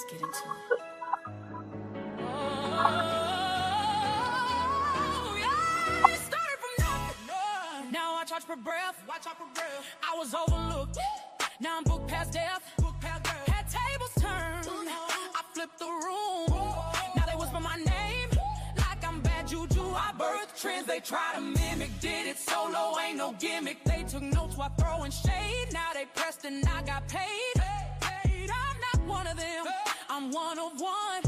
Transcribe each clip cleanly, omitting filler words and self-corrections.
Let's get into it. Yeah. Started from nothing. Now I charge per breath. I was overlooked. Now I'm booked past death. Had tables turned. I flipped the room. Now they whisper my name like I'm bad juju. I birthed trends they try to mimic. Did it solo, ain't no gimmick. They took notes while throwing shade. Now they pressed and I got paid. I'm not one of them. I'm one of one.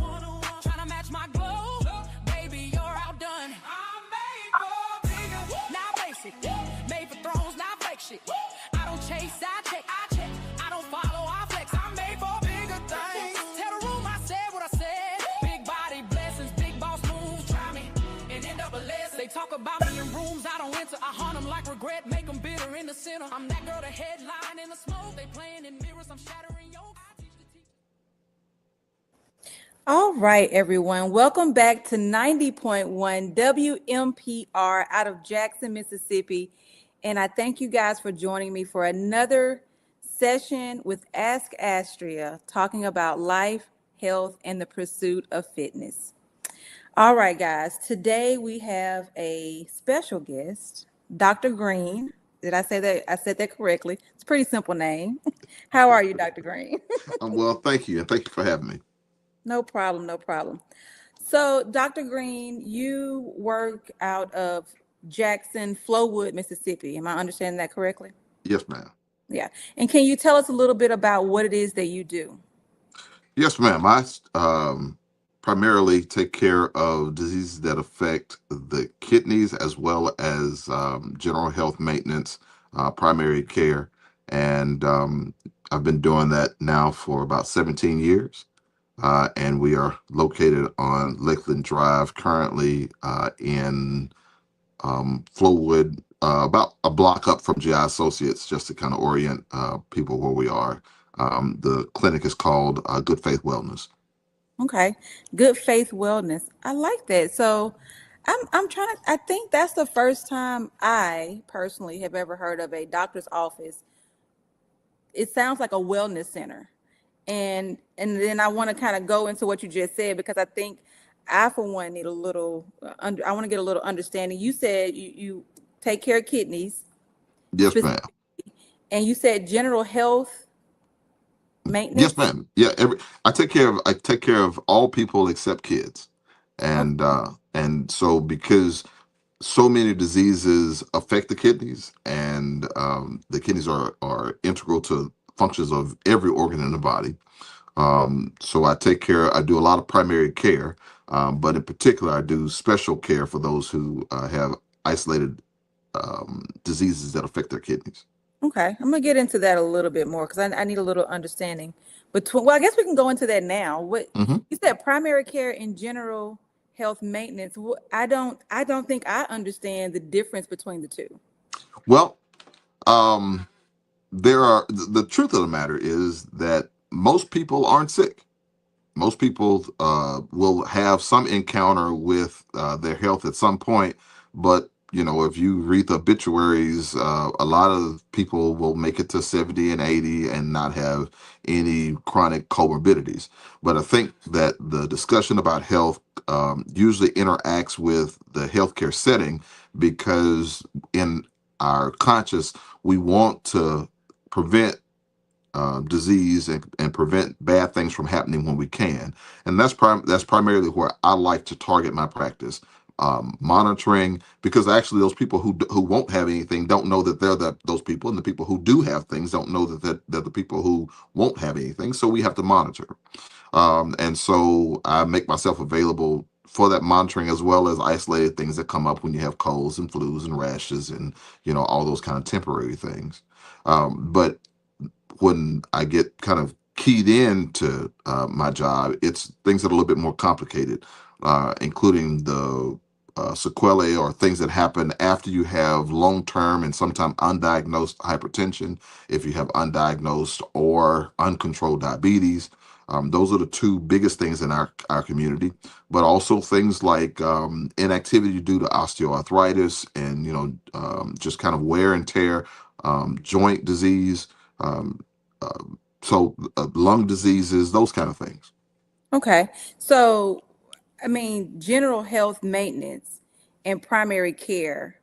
Trying to match my glow. Baby, you're outdone. I'm made for bigger. Now basic. Made for thrones, not fake shit. I don't chase, I check. I don't follow, I flex. I'm made for bigger things. Tell the room I said what I said. Big body blessings, big boss moves. Try me and end up a lesson. They talk about me in rooms I don't enter. I haunt them like regret, make them bitter in the center. I'm that girl, the headline in the smoke. They playing in mirrors, I'm shattering yoga. All right, everyone. Welcome back to 90.1 WMPR out of Jackson, Mississippi. And I thank you guys for joining me for another session with Ask Astria, talking about life, health, and the pursuit of fitness. All right, guys. Today we have a special guest, Dr. Green. Did I say that? I said that correctly. It's a pretty simple name. How are you, Dr. Green? Well, thank you. And thank you for having me. No problem. So, Dr. Green, you work out of Jackson, Flowood, Mississippi. Am I understanding that correctly? Yes, ma'am. Yeah. And can you tell us a little bit about what it is that you do? Yes, ma'am. I primarily take care of diseases that affect the kidneys as well as general health maintenance, primary care. And I've been doing that now for about 17 years. And we are located on Lakeland Drive, currently in Flowood, about a block up from GI Associates, just to kind of orient people where we are. The clinic is called Good Faith Wellness. Okay. Good Faith Wellness. I like that. So I'm trying to, I think that's the first time I personally have ever heard of a doctor's office. It sounds like a wellness center. And then I want to kind of go into what you just said, because I think I, for one, need a little, I want to get a little understanding. You said you take care of kidneys. Yes, ma'am. And you said general health maintenance. Yes, ma'am. Yeah, I take care of all people except kids, and so because so many diseases affect the kidneys, and the kidneys are integral to functions of every organ in the body. So I do a lot of primary care, but in particular, I do special care for those who have isolated diseases that affect their kidneys. Okay, I'm gonna get into that a little bit more, because I need a little understanding. Well, I guess we can go into that now. What you said, primary care and general health maintenance. I don't think I understand the difference between the two. Well, the truth of the matter is that most people aren't sick. Most people will have some encounter with their health at some point, but if you read the obituaries, a lot of people will make it to 70 and 80 and not have any chronic comorbidities. But I think that the discussion about health usually interacts with the healthcare setting, because in our conscious, we want to prevent disease and prevent bad things from happening when we can. And that's primarily where I like to target my practice. Monitoring, because actually those people who won't have anything don't know that they're those people, and the people who do have things don't know that they're the people who won't have anything. So we have to monitor. And so I make myself available for that monitoring, as well as isolated things that come up when you have colds and flus and rashes and all those kind of temporary things. But when I get kind of keyed into my job, it's things that are a little bit more complicated, including the sequelae, or things that happen after you have long-term and sometimes undiagnosed hypertension, if you have undiagnosed or uncontrolled diabetes. Those are the two biggest things in our community, but also things like inactivity due to osteoarthritis and just kind of wear and tear, joint disease, so lung diseases, those kind of things. Okay. So, I mean, general health maintenance and primary care.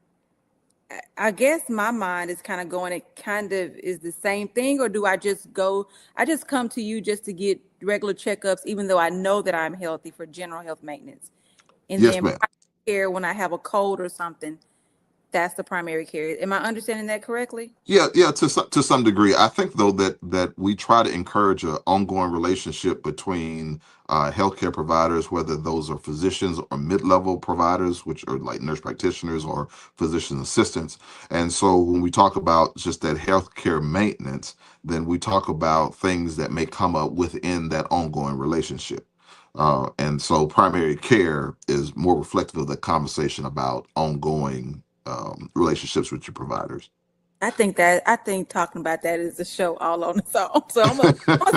I guess my mind is kind of going, it kind of is the same thing, or do I just go, I just come to you just to get regular checkups, even though I know that I'm healthy for general health maintenance. And Yes, then ma'am. primary care when I have a cold or something, that's the primary care. Am I understanding that correctly? Yeah, yeah, to some degree. I think though that we try to encourage an ongoing relationship between healthcare providers, whether those are physicians or mid-level providers, which are like nurse practitioners or physician assistants. And so when we talk about just that healthcare maintenance, then we talk about things that may come up within that ongoing relationship. And so primary care is more reflective of the conversation about ongoing relationships with your providers. I think talking about that is a show all on its own. So I'm gonna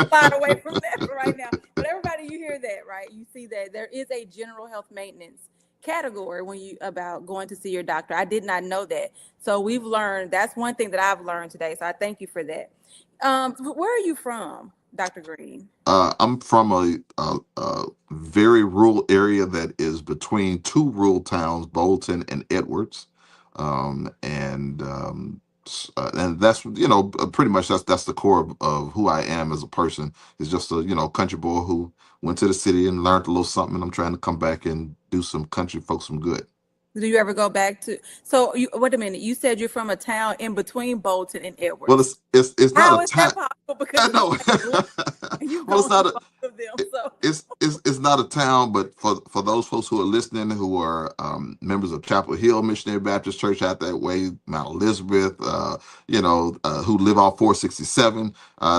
slide away from that for right now. But everybody, you hear that, right? You see that there is a general health maintenance category when you about going to see your doctor. I did not know that. So we've learned, that's one thing that I've learned today. So I thank you for that. Where are you from, Dr. Green? I'm from a very rural area that is between two rural towns, Bolton and Edwards, and that's pretty much that's the core of who I am as a person. Is just a country boy who went to the city and learned a little something. And I'm trying to come back and do some country folks some good. Do you ever go back to, so you, wait a minute, you said you're from a town in between Bolton and Well, Edwards. it's not How a is that time. possible? I Because it's know. like a blend and you've Well, it's gone to not a. both of them. So It's not a town, but for those folks who are listening, who are members of Chapel Hill Missionary Baptist Church out that way, Mount Elizabeth, who live off 467,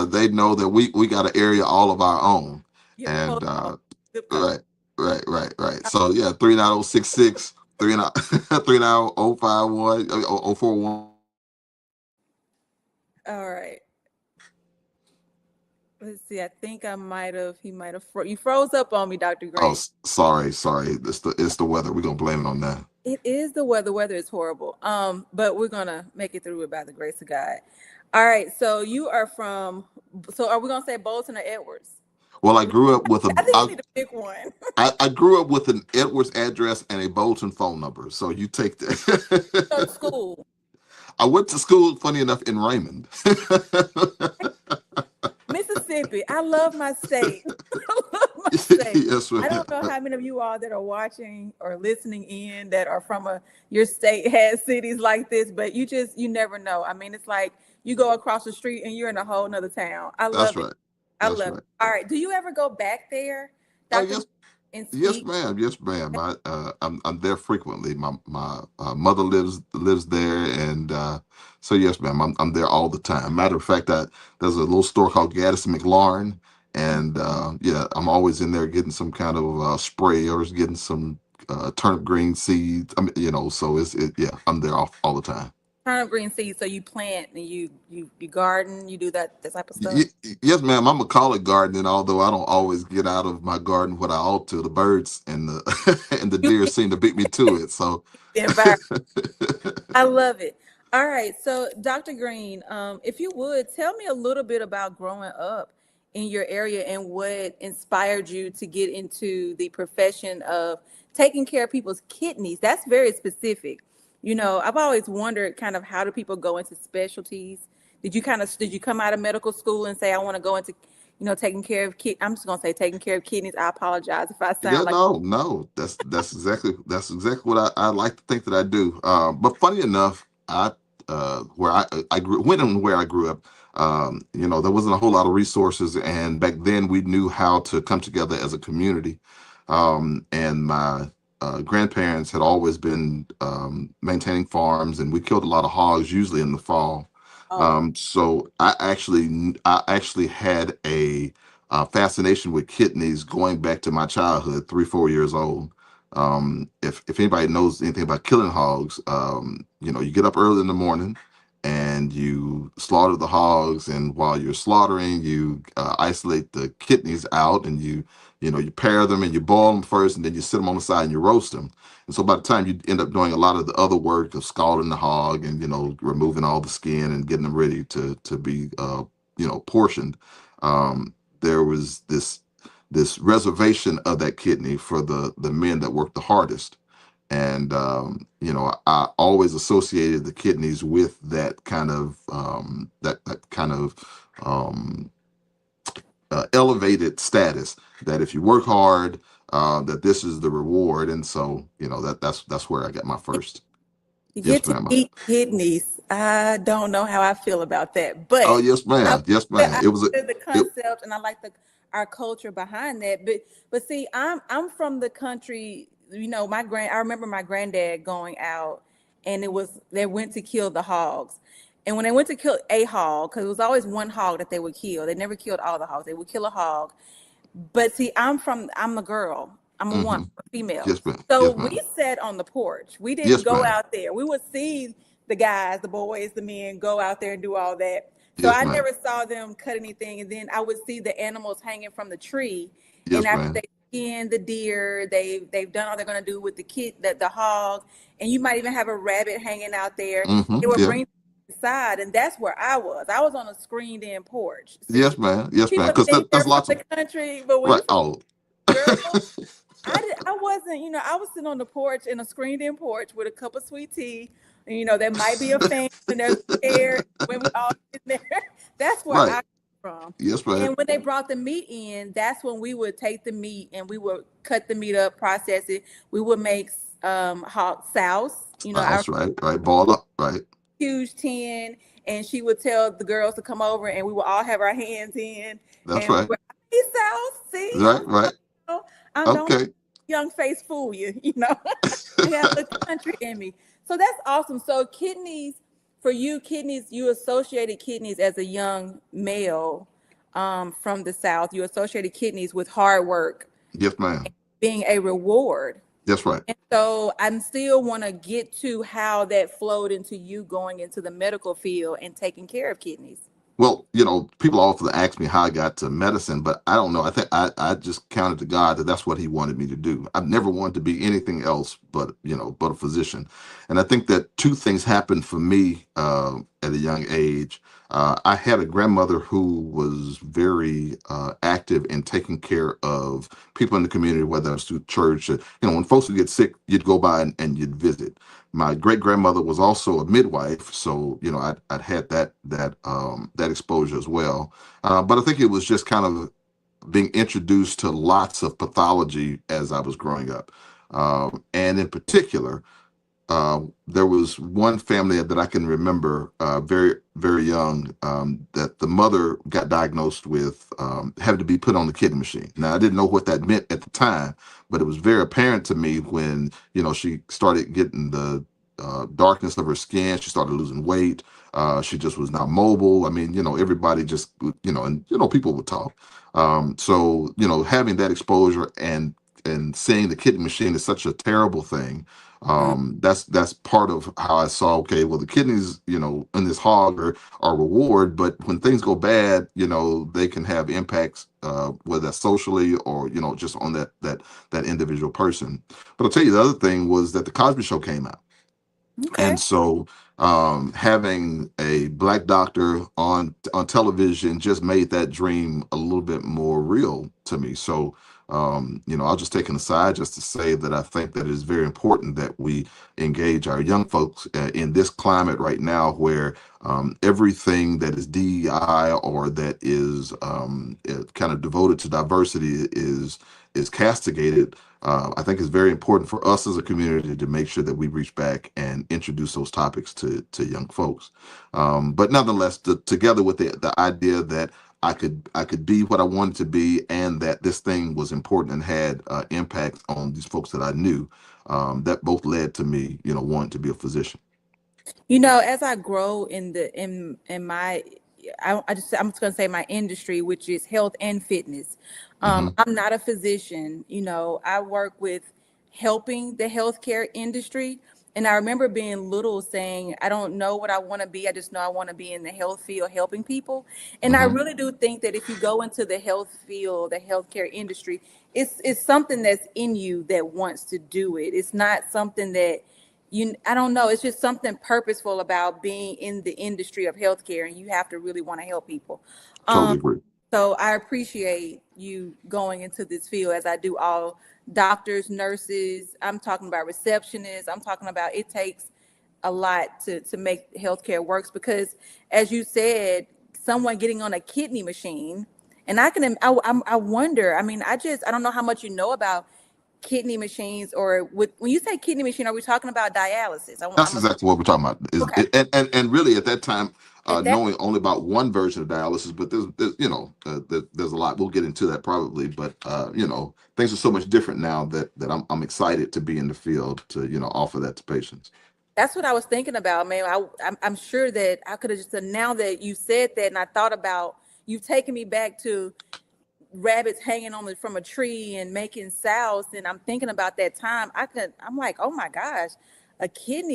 they know that we got an area all of our own, you have a close and zip code. right, right. So yeah, 39066, 39051, 041. All right. Let's see. I think I might have, he might have, you froze up on me, Dr. Oh, Green. sorry. It's the weather. We're gonna blame it on that. It is the weather. The weather is horrible. But we're gonna make it through it by the grace of God. All right. So you are from, so are we gonna say Bolton or Edwards? Well, I grew up with a. I think we need to pick one. I grew up with an Edwards address and a Bolton phone number. So you take Go to that. school. I went to school, funny enough, in Raymond. Mississippi. I love my state. I love my state. Yes, I ma'am. don't know how many of you all that are watching or listening in that are from your state has cities like this, but you never know. I mean, it's like you go across the street and you're in a whole nother town. I That's love it. right. I That's love it. right. All right. Do you ever go back there, Oh, Dr. yes. and Yes, speak? ma'am. Yes, ma'am. I'm there frequently. My mother lives there, and so yes, ma'am. I'm there all the time. Matter of fact, there's a little store called Gaddis McLaurin, and yeah, I'm always in there getting some kind of spray or getting some turnip green seeds. I mean, so yeah, I'm there all the time. Turnip green seeds. So you plant and you garden, you do that type of stuff. Yes, ma'am. I'm a collard gardening, although I don't always get out of my garden what I ought to. The birds and the and the You deer seem to beat me to it. So, the environment. I love it. All right. So, Dr. Green, if you would tell me a little bit about growing up in your area and what inspired you to get into the profession of taking care of people's kidneys. That's very specific. I've always wondered kind of how do people go into specialties? Did you come out of medical school and say, I want to go into, taking care of I'm just going to say taking care of kidneys. I apologize if I yeah, sound like, no. That's exactly what I like to think that I do. But funny enough, where I grew when and where I grew up, there wasn't a whole lot of resources, and back then we knew how to come together as a community. And my grandparents had always been maintaining farms, and we killed a lot of hogs, usually in the fall. oh, So I actually had a fascination with kidneys going back to my childhood, 3, 4 years old. If anybody knows anything about killing hogs, you get up early in the morning and you slaughter the hogs, and while you're slaughtering, you isolate the kidneys out, and you pair them and you boil them first, and then you sit them on the side and you roast them. And so by the time you end up doing a lot of the other work of scalding the hog and removing all the skin and getting them ready to be portioned, there was this reservation of that kidney for the men that work the hardest. And I always associated the kidneys with that kind of that kind of um, elevated status. That if you work hard, that this is the reward. And so that's where I got my first. You Yes, get to ma'am. eat kidneys. I don't know how I feel about that, Oh, but yes, ma'am. Yes, ma'am. I It was a the it. concept and I like our culture behind that. But see, I'm from the country. I remember my granddad going out, and they went to kill the hogs. And when they went to kill a hog, because it was always one hog that they would kill, they never killed all the hogs. They would kill a hog. But see, I'm a girl. I'm a woman, Hmm. a female. Yes, ma'am. So Yes, we ma'am. sat on the porch. We didn't Yes, go ma'am. out there. We would see the guys, the boys, the men go out there and do all that. So Yes, I ma'am. never saw them cut anything. And then I would see the animals hanging from the tree. And Yes, after ma'am. they skin the deer, they've done all they're gonna do with the hog, and you might even have a rabbit hanging out there. Hmm. They would Yeah. bring them inside, and that's where I was. I was on a screened in porch. Yes, See, ma'am. Yes, ma'am. people Because think that's they're from lots of the country, but when right. you're from Oh, girl, I wasn't, I was sitting on the porch in a screened in porch with a cup of sweet tea. And, there might be a fan and there's a chair when we all sit there. That's where right. I come from. Yes, ma'am. And when they brought the meat in, that's when we would take the meat and we would cut the meat up, process it. We would make hot sauce, our House, right. Right. Ball up. Right. huge tin, and she would tell the girls to come over, and we would all have our hands in, That's and we right. were, hey, South, see, Right. Right. I don't Okay. young face fool you, I got the country in me. So that's awesome. So kidneys, for you, you associated kidneys as a young male from the South. You associated kidneys with hard work Yes, ma'am. being a reward. That's right. And so I still want to get to how that flowed into you going into the medical field and taking care of kidneys. Well, people often ask me how I got to medicine, but I don't know. I think I just counted to God that that's what He wanted me to do. I've never wanted to be anything else but a physician. And I think that two things happened for me at a young age. I had a grandmother who was very active in taking care of people in the community, whether it's through church. When folks would get sick, you'd go by and you'd visit. My great grandmother was also a midwife, so I'd had that exposure as well. But I think it was just kind of being introduced to lots of pathology as I was growing up, and in particular, there was one family that I can remember very, very young that the mother got diagnosed with having to be put on the kidney machine. Now, I didn't know what that meant at the time, but it was very apparent to me when, she started getting the darkness of her skin. She started losing weight. She just was not mobile. I mean, everybody just, people would talk. So, having that exposure and seeing the kidney machine is such a terrible thing. That's part of how I saw, okay, well, the kidneys in this hog are reward, but when things go bad, they can have impacts, whether that's socially or just on that individual person. But I'll tell you, the other thing was that the Cosby Show came out. Okay. And so having a black doctor on television just made that dream a little bit more real to me. So I'll just take an aside just to say that I think that it is very important that we engage our young folks in this climate right now where everything that is DEI or that is kind of devoted to diversity is castigated. I think it's very important for us as a community to make sure that we reach back and introduce those topics to young folks. But nonetheless, together with the idea that I could be what I wanted to be, and that this thing was important and had impact on these folks that I knew, that both led to me, wanting to be a physician. As I grow in my, I'm just gonna say my industry, which is health and fitness. Hmm. I'm not a physician. I work with helping the healthcare industry. And I remember being little saying, I don't know what I want to be. I just know I want to be in the health field helping people. And I Hmm. really do think that if you go into the health field, the healthcare industry, it's something that's in you that wants to do it. It's not something that I don't know. It's just something purposeful about being in the industry of healthcare, and you have to really want to help people. Totally Um, agree. So I appreciate you going into this field as I do all doctors, nurses. I'm talking about receptionists. I'm talking about it takes a lot to make healthcare works because, as you said, someone getting on a kidney machine, and I wonder. I mean, I don't know how much you know about kidney machines or when you say kidney machine, are we talking about dialysis? That's exactly what we're talking about. Okay. And really at that time, At that knowing only about one version of dialysis, but there's a lot. We'll get into that probably, but things are so much different now that I'm excited to be in the field to offer that to patients. That's what I was thinking about, man. I'm sure that I could have just now that you said that, and I thought about you've taken me back to rabbits hanging on from a tree and making sows, and I'm thinking about that time. I'm like, oh my gosh,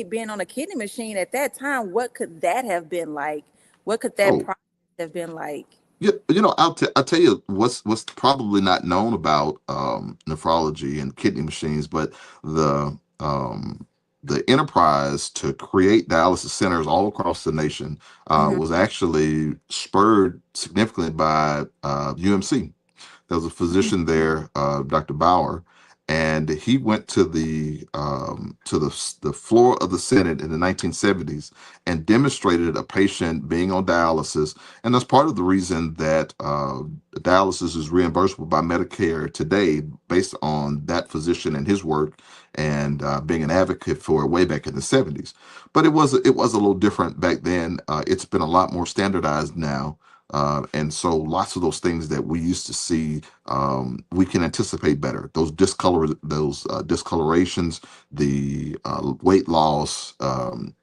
being on a kidney machine at that time. What could that have been like? What could that Oh, process have been like? yeah, I'll tell you what's probably not known about nephrology and kidney machines, but the the enterprise to create dialysis centers all across the nation Hmm. was actually spurred significantly by UMC. There was a physician there, Dr. Bauer, and he went to the floor of the Senate in the 1970s and demonstrated a patient being on dialysis, and that's part of the reason that dialysis is reimbursable by Medicare today, based on that physician and his work and being an advocate for it way back in the 70s. But it was a little different back then. It's been a lot more standardized now. And so lots of those things that we used to see, we can anticipate better. Those discolorations, the weight loss,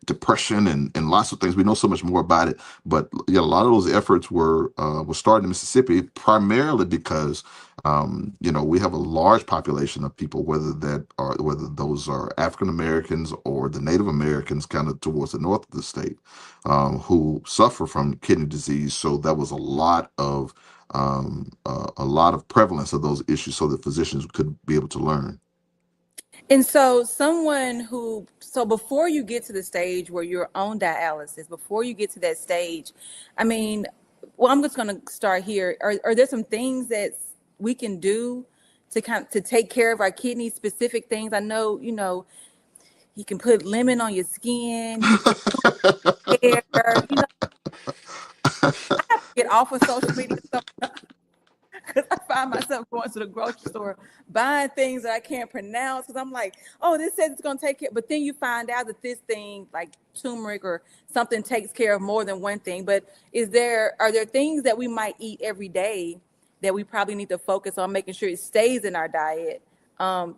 depression, and lots of things. We know so much more about it. But yeah, a lot of those efforts were started in Mississippi primarily because we have a large population of people, whether those are African Americans or the Native Americans, kind of towards the north of the state, who suffer from kidney disease. So that was a lot of prevalence of those issues, so that physicians could be able to learn. And so so before you get to the stage where you're on dialysis, before you get to that stage, I mean, well, I'm just going to start here. Are there some things that we can do to take care of our kidneys, specific things? I know, you can put lemon on your skin, you can put hair, I have to get off of social media because I find myself going to the grocery store buying things that I can't pronounce because I'm like, oh, this says it's going to take care. But then you find out that this thing, like turmeric or something, takes care of more than one thing. But are there things that we might eat every day that we probably need to focus on making sure it stays in our diet,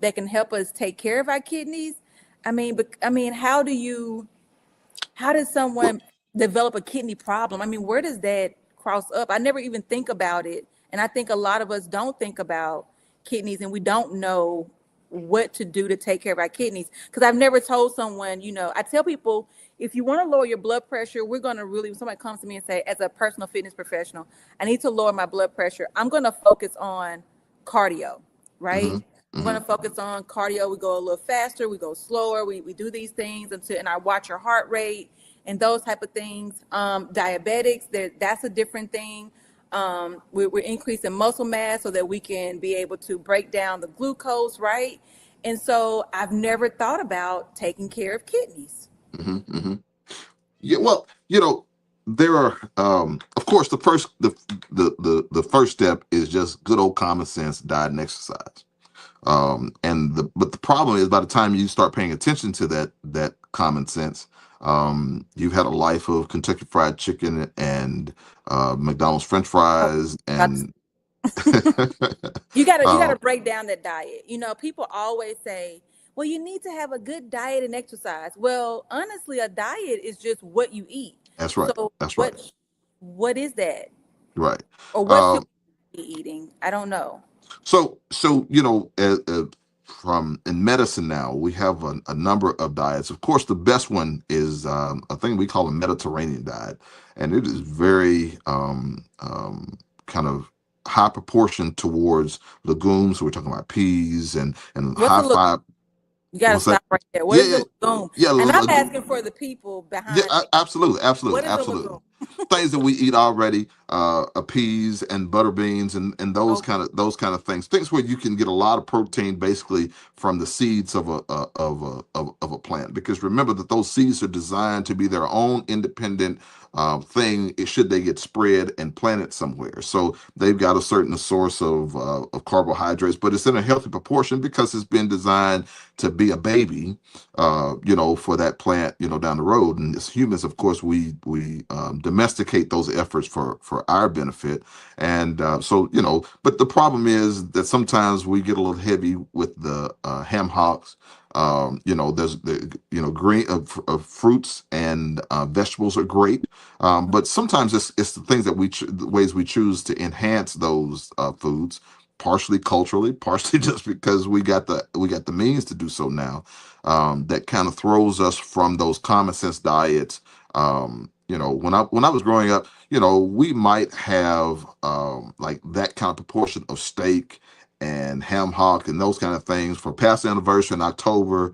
that can help us take care of our kidneys? I mean, how does Well, someone develop a kidney problem? I mean, where does that cross up? I never even think about it. And I think a lot of us don't think about kidneys and we don't know what to do to take care of our kidneys. Because I've never told someone, I tell people, if you want to lower your blood pressure, we're going to really, when somebody comes to me and say, as a personal fitness professional, I need to lower my blood pressure, I'm going to focus on cardio, right? hmm I'm going hmm to focus on cardio. We go a little faster, we go slower, we do these things and I watch your heart rate and those type of things. Diabetics, that's a different thing. We're increasing muscle mass so that we can be able to break down the glucose, right? And so I've never thought about taking care of kidneys. hmm hmm Yeah, well, there are, of course, the first step is just good old common sense, diet and exercise. But the problem is, by the time you start paying attention to that common sense, you've had a life of Kentucky Fried Chicken and McDonald's French Oh, fries that's- and you gotta uh, break down that diet. People always say, well, you need to have a good diet and exercise. Well, honestly, a diet is just what you eat. that's right, So that's right, what is that? right. Or what should Um, we be eating? I don't know. so from in medicine now, we have a number of diets. Of course, the best one is a thing we call a Mediterranean diet, and it is very kind of high proportion towards legumes. So we're talking about peas and What's high a five. You got to What's that? stop right there. What Yeah, is yeah, a legume? yeah. And I'm asking for the people Yeah, behind me. absolutely, What absolutely, is a absolutely. legume? things that we eat already, peas and butter beans and Okay. those kind of things where you can get a lot of protein basically from the seeds of a plant. Because remember that those seeds are designed to be their own independent thing. Should they get spread and planted somewhere, so they've got a certain source of carbohydrates, but it's in a healthy proportion because it's been designed to be a baby, for that plant, down the road. And as humans, of course, we domesticate those efforts for our benefit. And so, but the problem is that sometimes we get a little heavy with the ham hocks. There's the green of fruits and vegetables are great, but sometimes it's the things that the ways we choose to enhance those foods, partially culturally, partially just because we got the means to do so now, that kind of throws us from those common sense diets. When I was growing up, we might have like that kind of proportion of steak and ham hock and those kind of things for past anniversary in October.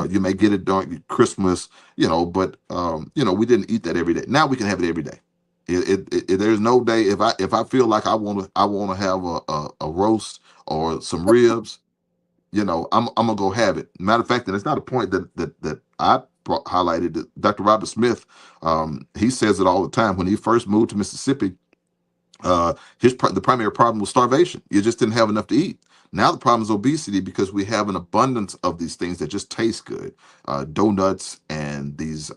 You may get it during Christmas, but we didn't eat that every day. Now we can have it every day. There's no day if I feel like I want to have a roast or some ribs, I'm gonna go have it. Matter of fact, and it's not a point that I highlighted. That Dr. Robert Smith, he says it all the time. When he first moved to Mississippi, the primary problem was starvation. You just didn't have enough to eat. Now the problem is obesity because we have an abundance of these things that just taste good, donuts and these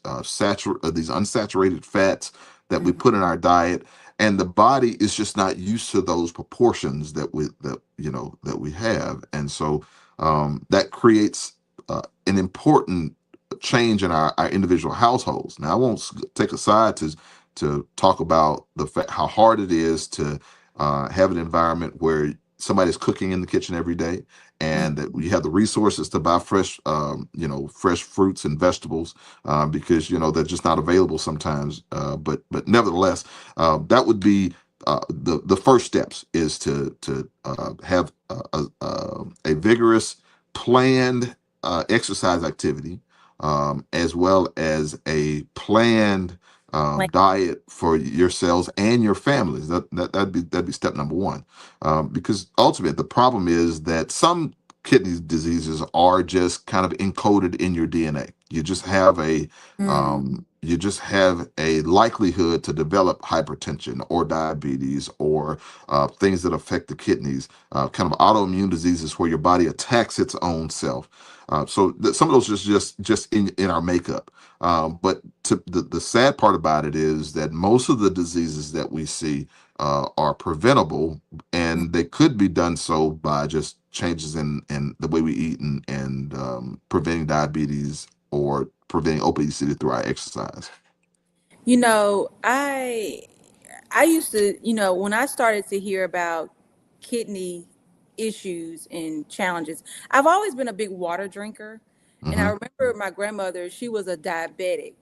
unsaturated fats that we put in our diet, and the body is just not used to those proportions that we have, and so that creates an important change in our individual households. Now I won't take a side to talk about the fact how hard it is to have an environment where somebody's cooking in the kitchen every day, and that we have the resources to buy fresh fruits and vegetables, because they're just not available sometimes. But nevertheless, that would be the first steps is to have a vigorous, planned exercise activity, as well as a planned Like, diet for yourselves and your families. That'd be step number one, because ultimately the problem is that some kidney diseases are just kind of encoded in your DNA. mm, You just have a likelihood to develop hypertension or diabetes or things that affect the kidneys, kind of autoimmune diseases where your body attacks its own self. Some of those just in our makeup. But the sad part about it is that most of the diseases that we see are preventable, and they could be done so by just changes in the way we eat and preventing diabetes or preventing obesity through our exercise. you know, I used to, when I started to hear about kidney issues and challenges, I've always been a big water drinker. And I Hmm. remember my grandmother, she was a diabetic.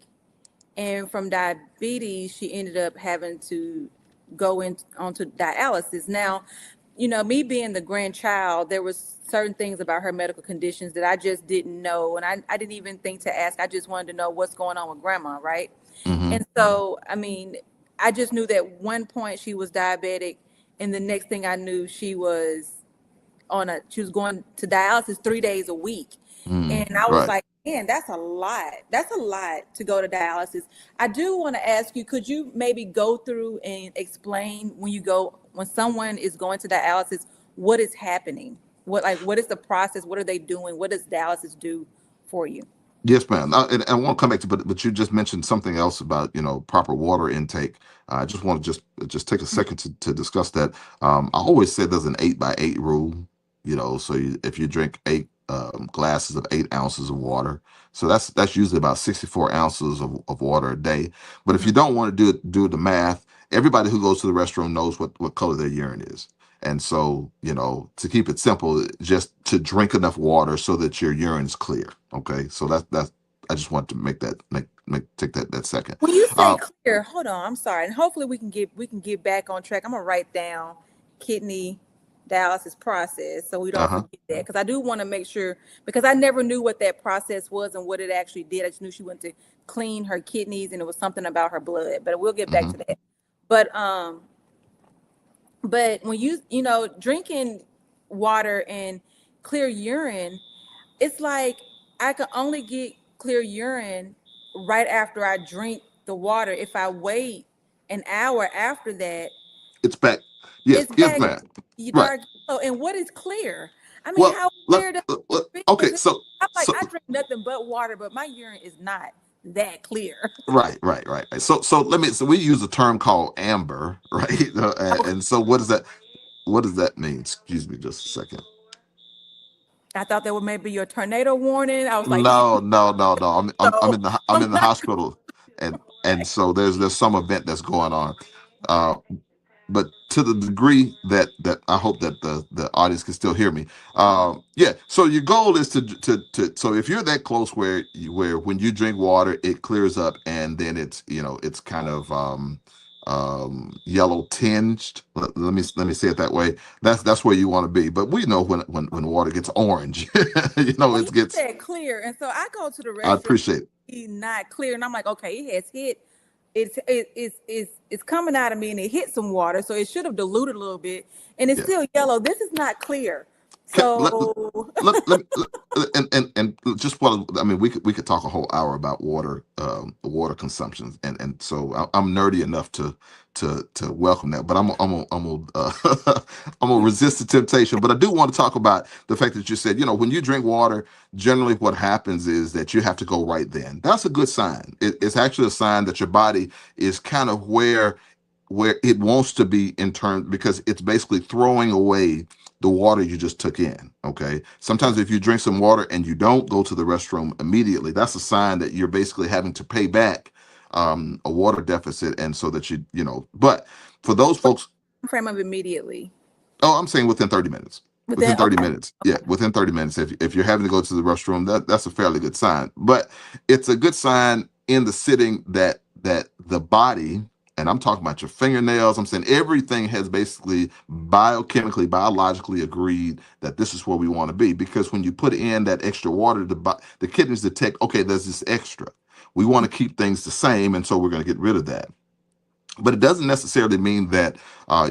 And from diabetes, she ended up having to go in onto dialysis. Now, me being the grandchild, there was certain things about her medical conditions that I just didn't know. And I didn't even think to ask. I just wanted to know what's going on with grandma, right? Hmm. And so, I mean, I just knew that one point she was diabetic, and the next thing I knew, she was going to dialysis 3 days a week. Mm. And I was Right. like, man, that's a lot. That's a lot to go to dialysis. I do want to ask you, could you maybe go through and explain when someone is going to dialysis, what is happening? What is the process? What are they doing? What does dialysis do for you? Yes, ma'am. And I want to come back to, but you just mentioned something else about proper water intake. I just want to just take a second to discuss that. I always said there's an 8 by 8 rule. So if you drink 8 glasses of 8 ounces of water, so that's usually about 64 ounces of water a day. But if Mhm. you don't want to do the math, everybody who goes to the restroom knows what color their urine is. And so, to keep it simple, just to drink enough water so that your urine's clear. Okay, so that's. I just want to take that second. When you say Uh, clear, hold on, I'm sorry. And hopefully we can get back on track. I'm gonna write down kidney. dialysis process, so we don't Uh-huh. forget that. Because I do want to make sure, because I never knew what that process was and what it actually did. I just knew she went to clean her kidneys and it was something about her blood. But we'll get back Hmm. to that. But but when you know, drinking water and clear urine, it's like I can only get clear urine right after I drink the water. If I wait an hour after that, It's back. Yes, it's yes, back ma'am. Right. dark yellow. And what is clear? I mean, Well, how let, clear does let- it be? okay, Because so I'm like, so I drink nothing but water, but my urine is not that clear. right. So let me. So we use a term called amber, right? And so what does that? What does that mean? Excuse me, just a second. I thought that would maybe your tornado warning. I was like, No. I'm so in I'm I'm in the not hospital, and okay. so there's some event that's going on. Uh, but to the degree that I hope that the audience can still hear me. Yeah. So your goal is to so if you're that close where when you drink water it clears up and then it's it's kind of yellow tinged. Let me say it that way. That's where you want to be. But we know when water gets orange, Well, you it gets. said clear, and so I go to the I restroom. appreciate it. He's not clear, and I'm like, okay, it has hit. It's coming out of me, and it hit some water, so it should have diluted a little bit, and it's Yeah. still yellow. This is not clear. Can, let, So and just what I mean, we could talk a whole hour about water consumption, and so I'm nerdy enough to welcome that, but I'm gonna resist the temptation. But I do want to talk about the fact that you said, when you drink water, generally what happens is that you have to go right then. That's a good sign. It's actually a sign that your body is kind of where it wants to be in turn, because it's basically throwing away the water you just took in. Okay. Sometimes if you drink some water and you don't go to the restroom immediately, that's a sign that you're basically having to pay back a water deficit. And so that but for those folks, frame of immediately. oh, I'm saying within 30 minutes. But Within then 30 okay, minutes. Yeah, within 30 minutes. If you're having to go to the restroom, that's a fairly good sign. But it's a good sign in the sitting that the body, and I'm talking about your fingernails, I'm saying everything has basically biochemically, biologically agreed that this is where we want to be. Because when you put in that extra water, the kidneys detect, okay, there's this extra. We want to keep things the same, and so we're going to get rid of that. But it doesn't necessarily mean that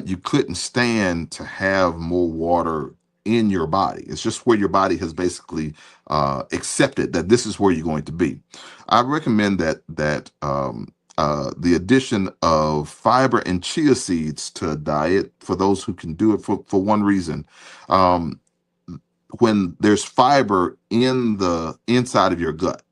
you couldn't stand to have more water in your body. It's just where your body has basically accepted that this is where you're going to be. I recommend that the addition of fiber and chia seeds to a diet for those who can do it for one reason. Um, when there's fiber in the inside of your gut,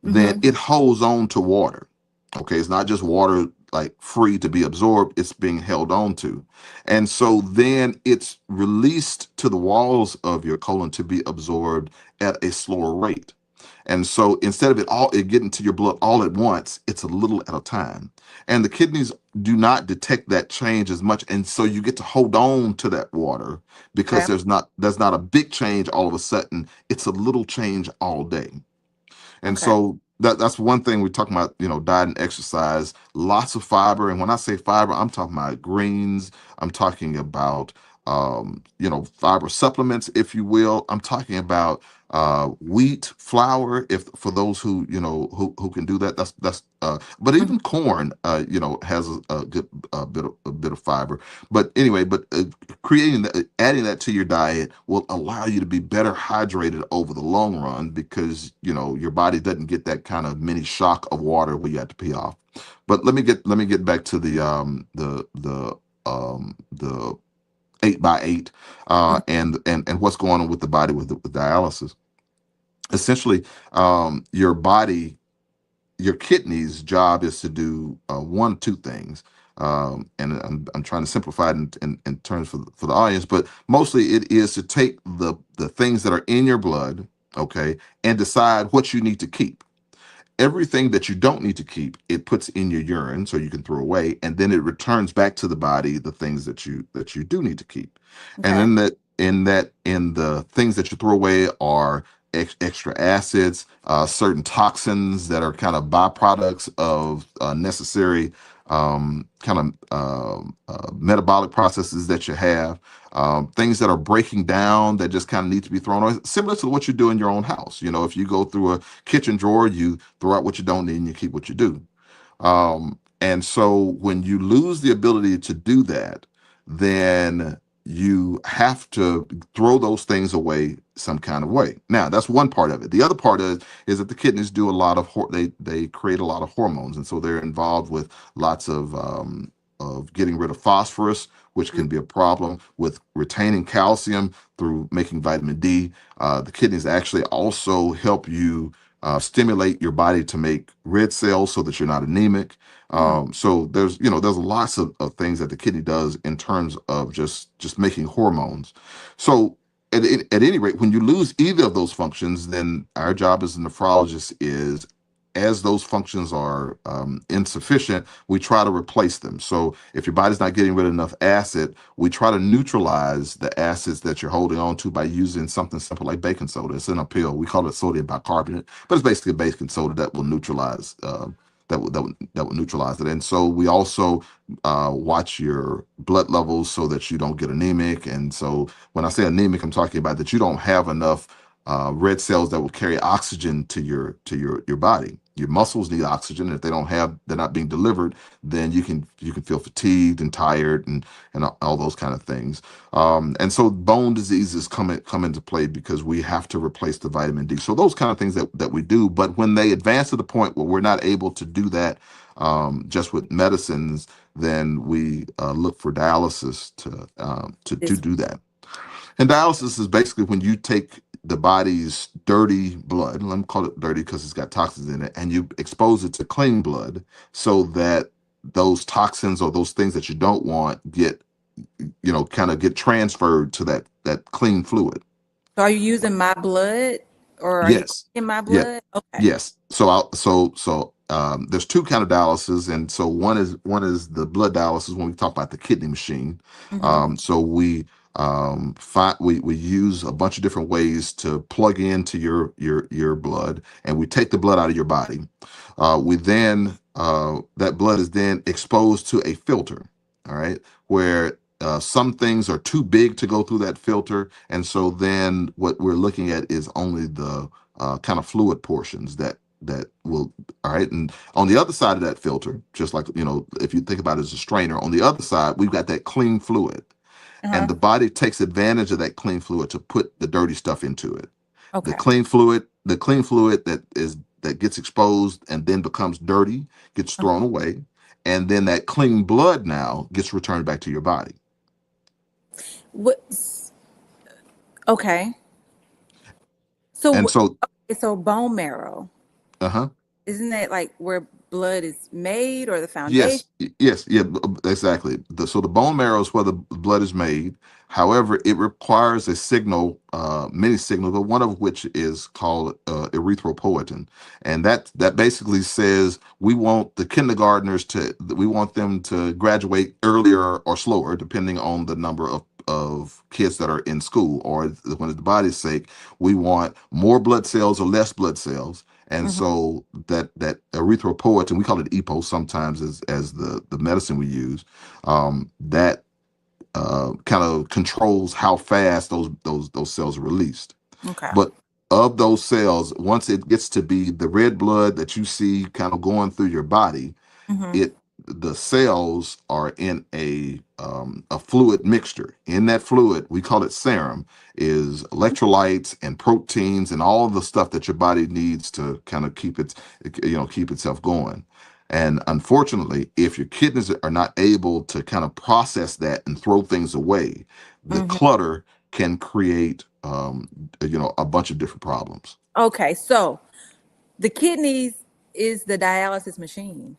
then mm-hmm. it holds on to water. Okay, it's not just water like free to be absorbed, it's being held on to. And so then it's released to the walls of your colon to be absorbed at a slower rate. And so instead of it getting to your blood all at once, it's a little at a time. And the kidneys do not detect that change as much. And so you get to hold on to that water because Okay, there's not a big change all of a sudden. It's a little change all day. And okay, so that's one thing we're talking about, diet and exercise, lots of fiber. And when I say fiber, I'm talking about greens. I'm talking about, fiber supplements, if you will. I'm talking about wheat, flour, if for those who can do that. But mhm, even corn, has a good a bit of fiber. But anyway, adding that to your diet will allow you to be better hydrated over the long run, because your body doesn't get that kind of mini shock of water where you have to pee off. But let me get back to the 8x8 mhm, and what's going on with the body with dialysis. Essentially, your body, your kidneys job is to do one two things, and I'm trying to simplify it in terms for the audience, but mostly it is to take the things that are in your blood, okay, and decide what you need to keep. Everything that you don't need to keep, it puts in your urine so you can throw away, and then it returns back to the body the things that you do need to keep. And okay, then in the things that you throw away are extra acids, certain toxins that are kind of byproducts of necessary kind of metabolic processes that you have, things that are breaking down that just kind of need to be thrown away, similar to what you do in your own house. You know, if you go through a kitchen drawer, you throw out what you don't need and you keep what you do. And so when you lose the ability to do that, then you have to throw those things away some kind of way. Now, that's one part of it. The other part is that the kidneys do a lot of they create a lot of hormones, and so they're involved with lots of getting rid of phosphorus, which can be a problem with retaining calcium through making vitamin D. The kidneys actually also help you stimulate your body to make red cells so that you're not anemic. So there's lots of things that the kidney does in terms of just making hormones. So at any rate, when you lose either of those functions, then our job as a nephrologist is, as those functions are insufficient, we try to replace them. So if your body's not getting rid of enough acid, we try to neutralize the acids that you're holding on to by using something simple like baking soda. It's in a pill. We call it sodium bicarbonate, but it's basically a baking soda that will neutralize that will neutralize it. And so we also watch your blood levels so that you don't get anemic. And so when I say anemic, I'm talking about that you don't have enough red cells that will carry oxygen to your body. Your muscles need oxygen, and if they're not being delivered, then you can feel fatigued and tired and all those kind of things. And so bone diseases come into play because we have to replace the vitamin D. So those kind of things that we do. But when they advance to the point where we're not able to do that just with medicines, then we look for dialysis to This, do that. And dialysis is basically when you take the body's dirty blood, let me call it dirty because it's got toxins in it, and you expose it to clean blood so that those toxins or those things that you don't want kind of get transferred to that clean fluid. so are you using my blood or are you Yes. in my Yeah. blood? Okay. Yes. There's two kind of dialysis, and so one is the blood dialysis when we talk about the kidney machine. Mm-hmm. So we use a bunch of different ways to plug into your blood, and we take the blood out of your body. We then that blood is then exposed to a filter. All right, where some things are too big to go through that filter, and so then what we're looking at is only the kind of fluid portions that will. All right, and on the other side of that filter, just like if you think about it as a strainer, on the other side we've got that clean fluid, and Uh-huh. the body takes advantage of that clean fluid to put the dirty stuff into it. Okay. The clean fluid that gets exposed and then becomes dirty gets thrown away, and then that clean blood now gets returned back to your body. What? Okay. So, And so, okay, so bone marrow, uh-huh. isn't that like where blood is made or the foundation? Yes, yeah, exactly. So the bone marrow is where the blood is made. However, it requires a signal, many signals, but one of which is called erythropoietin, and that basically says we want we want them to graduate earlier or slower, depending on the number of kids that are in school, or when it's the body's sake, we want more blood cells or less blood cells. And Mm-hmm. so that erythropoietin, we call it EPO sometimes as the medicine we use, that kind of controls how fast those cells are released. Okay. But of those cells, once it gets to be the red blood that you see kind of going through your body, Mm-hmm. the cells are in a fluid mixture. In that fluid, we call it serum, is electrolytes and proteins and all the stuff that your body needs to kind of keep itself going. And unfortunately, if your kidneys are not able to kind of process that and throw things away, the Mm-hmm. clutter can create a bunch of different problems. Okay. So the kidneys is the dialysis machine.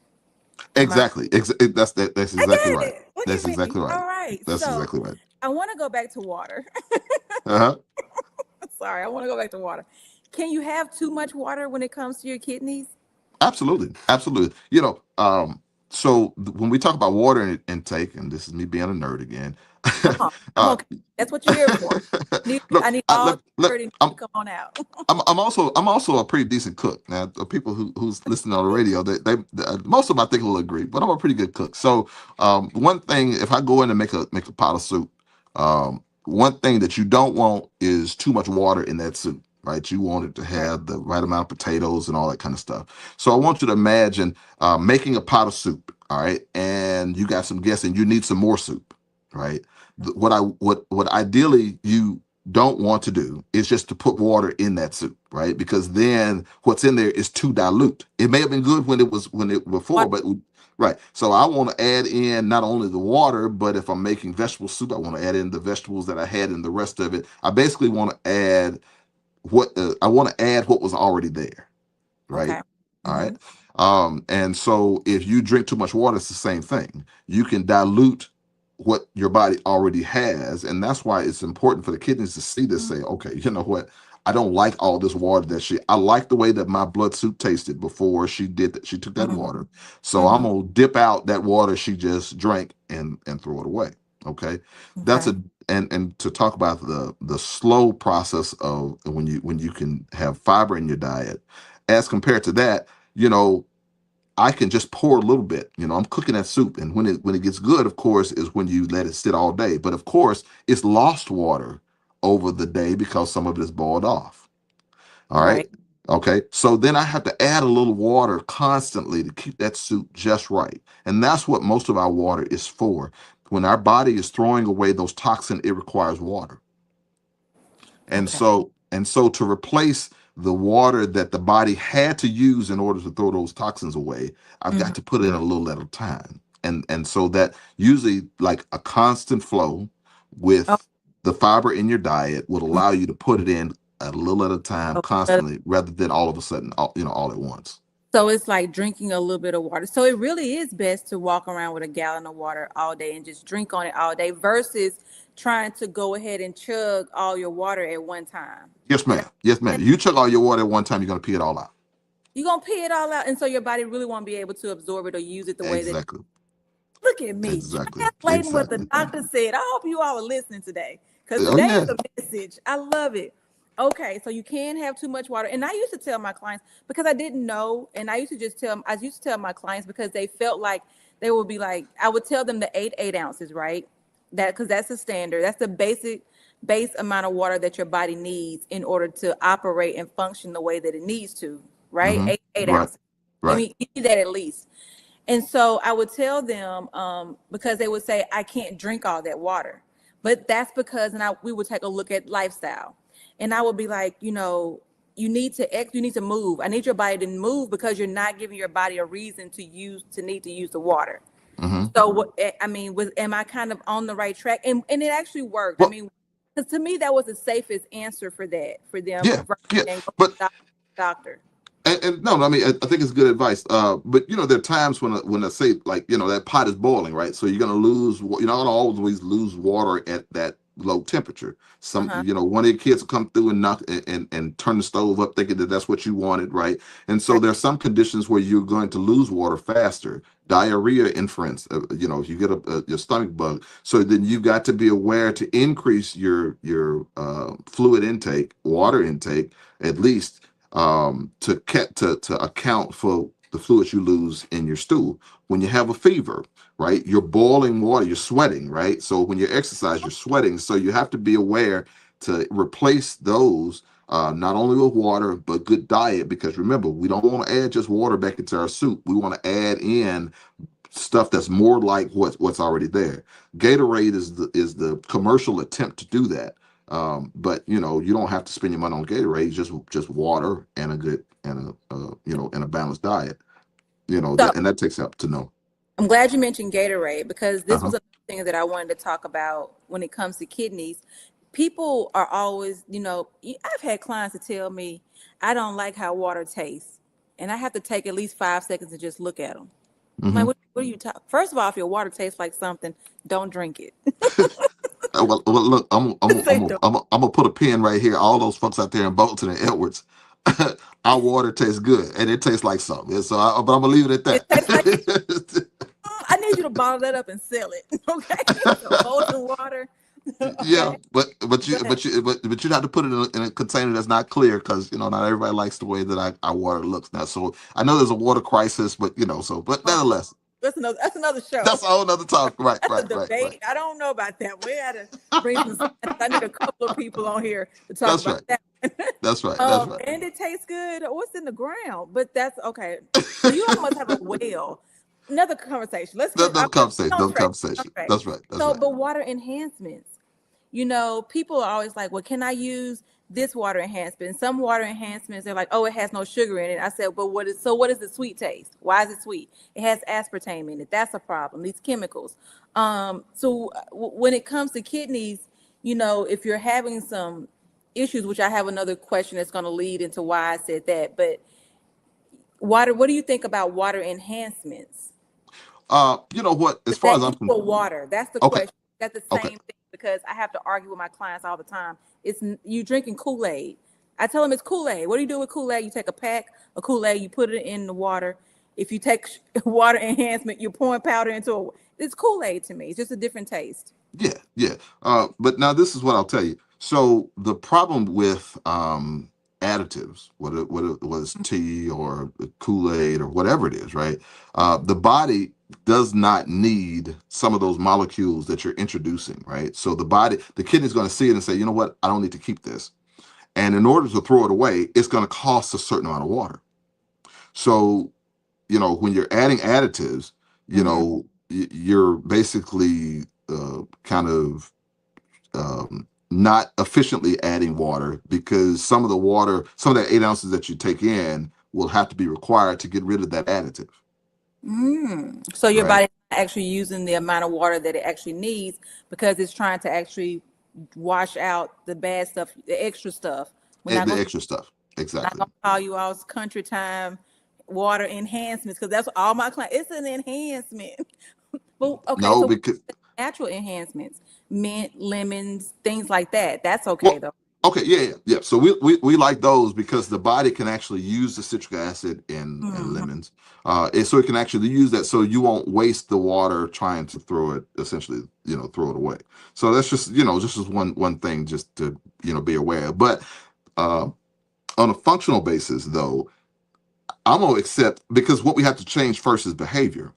Am I? Exactly. That's I exactly got right. it. Look That's at me. exactly right. All right. That's So exactly right. I want to go back to water. Uh-huh. Sorry, I want to go back to water. Can you have too much water when it comes to your kidneys? Absolutely. Absolutely. when we talk about water intake, and this is me being a nerd again. Come on, I'm uh, okay. That's what you're here for. I look, need all the look, word in you to come on out. I'm also a pretty decent cook. Now, the people who's listening on the radio, most of them I think will agree, but I'm a pretty good cook. So, one thing, if I go in and make a pot of soup, one thing that you don't want is too much water in that soup. Right, you want it to Right. have the right amount of potatoes and all that kind of stuff. So I want you to imagine making a pot of soup. All right, and you got some guests, and you need some more soup. Right. What ideally you don't want to do is just to put water in that soup, right? Because then what's in there is too dilute. It may have been good when it before, What? but right. So I want to add in not only the water, but if I'm making vegetable soup, I want to add in the vegetables that I had in the rest of it. I basically want to add what was already there, right? Okay. All Mm-hmm. right. And so if you drink too much water, it's the same thing. You can dilute what your body already has. And that's why it's important for the kidneys to see this, say, okay, you know what? I don't like all this water I like the way that my blood soup tasted before she did that. She took that Mm-hmm. water. So I'm Mm-hmm. gonna dip out that water she just drank and throw it away. Okay. That's Okay. a and to talk about the slow process of when you can have fiber in your diet as compared to that, you know, I can just pour a little bit. You know, I'm cooking that soup, and when it gets good, of course, is when you let it sit all day. But of course, it's lost water over the day because some of it is boiled off. All right. Right. Okay. So then I have to add a little water constantly to keep that soup just right. And that's what most of our water is for. When our body is throwing away those toxins, it requires water. And Okay. so to replace the water that the body had to use in order to throw those toxins away, I've Mm-hmm. got to put in a little at a time. And so that usually like a constant flow Oh, with the fiber in your diet would mhm. allow you to put it in a little at a time Okay. constantly rather than all of a sudden all at once. So it's like drinking a little bit of water. So it really is best to walk around with a gallon of water all day and just drink on it all day versus trying to go ahead and chug all your water at one time. Yes, Did I ma'am. Yes, ma'am. You chug all your water at one time, you're gonna pee it all out. You're gonna pee it all out, and so your body really won't be able to absorb it or use it the way that. Exactly. Look at me Exactly. translating what the Exactly. doctor said. I hope you all are listening today because Oh today is yeah. the message. I love it. Okay, so you can have too much water, and I used to tell my clients because I didn't know, and I used to tell my clients because they felt like they would be like, I would tell them the 8 ounces, right? That because that's the standard, that's the base amount of water that your body needs in order to operate and function the way that it needs to, right? Mm-hmm. Eight Right. ounces. Right. Give me that at least. And so I would tell them because they would say I can't drink all that water, but that's because we would take a look at lifestyle, and I would be like, you need to move. I need your body to move because you're not giving your body a reason to need to use the water. Mm-hmm. So I mean, am I kind of on the right track? And it actually worked. I Well, mean, because to me that was the safest answer for that for them yeah, versus yeah. than going to But the doctor. and no, I mean, I think it's good advice. But you know, there are times when I say like, you know, that pot is boiling, right? So you're gonna you're not gonna always lose water at that low temperature. Some, Uh-huh. you know, one of your kids will come through and knock and turn the stove up, thinking that that's what you wanted, right? And so Right. there's some conditions where you're going to lose water faster. Diarrhea, inference, you know, if you get your stomach bug, so then you've got to be aware to increase your fluid intake, water intake, at least to account for the fluids you lose in your stool. When you have a fever, right, you're boiling water, you're sweating, right? So when you exercise, you're sweating. So you have to be aware to replace those not only with water but good diet. Because remember, we don't want to add just water back into our soup. We want to add in stuff that's more like what's already there. Gatorade is the commercial attempt to do that. But you know, you don't have to spend your money on Gatorade, just water and a good and a balanced diet. You know, So that takes help to know. I'm glad you mentioned Gatorade because this was Uh-huh. another thing that I wanted to talk about when it comes to kidneys. People are always, I've had clients to tell me I don't like how water tastes, and I have to take at least 5 seconds and just look at them. I'm like, Hmm. what are you talking? First of all, if your water tastes like something, don't drink it. Well, look, Say don't. I'm gonna put a pin right here. All those folks out there in Bolton and Edwards, our water tastes good, and it tastes like something. And so, but I'm gonna leave it at It tastes like that. bottle that up and sell it. Okay, so frozen water. Yeah, Okay, but you'd have to put it in a container that's not clear because not everybody likes the way that our water looks now. So I know there's a water crisis, but but oh, nevertheless, that's another show. that's a whole nother talk. Right, That's a right, right, right. debate. I don't know about that. We had to bring some science. I need a couple of people on here to talk That's about right. that. That's right. That's right. And it tastes good. What's in the ground? But that's okay. So you almost have a well. Another conversation. Let's get Another conversation. on Another track. On conversation. track. That's right. That's So, right. but water enhancements. People are always like, well, can I use this water enhancement? Some water enhancements, they're like, oh, it has no sugar in it. I said, but what is the sweet taste? Why is it sweet? It has aspartame in it. That's a problem, these chemicals. When it comes to kidneys, if you're having some issues, which I have another question that's going to lead into why I said that, but what do you think about water enhancements? You know what? As Does far that as I'm equal concerned, water? That's the okay, question. That's the okay. same thing because I have to argue with my clients all the time. It's you drinking Kool-Aid. I tell them it's Kool-Aid. What do you do with Kool-Aid? You take a pack of Kool-Aid, you put it in the water. If you take water enhancement, you're pouring powder into it. It's Kool-Aid to me. It's just a different taste. Yeah, yeah. But now this is what I'll tell you. So the problem with additives, whether it was tea or Kool-Aid or whatever it is, right? The body does not need some of those molecules that you're introducing, right? So the kidney's going to see it and say, you know what, I don't need to keep this. And in order to throw it away, it's going to cost a certain amount of water. So, when you're adding additives, Mm-hmm. you're basically kind of not efficiently adding water because some of that 8 ounces that you take in will have to be required to get rid of that additive. So your Right. body's not actually using the amount of water that it actually needs because it's trying to actually wash out the bad stuff, the extra stuff. We're And not the going extra stuff. not Exactly. gonna call you all country time water enhancements because that's what all my clients. It's an enhancement. But okay, No, so because natural enhancements, mint, lemons, things like that. That's okay well, though. okay, yeah. So we like those because the body can actually use the citric acid in Mhm. lemons, and so it can actually use that, so you won't waste the water trying to throw it, essentially, throw it away. So that's just one thing just to be aware of. But uh, on a functional basis, though, I'm gonna accept because what we have to change first is behavior.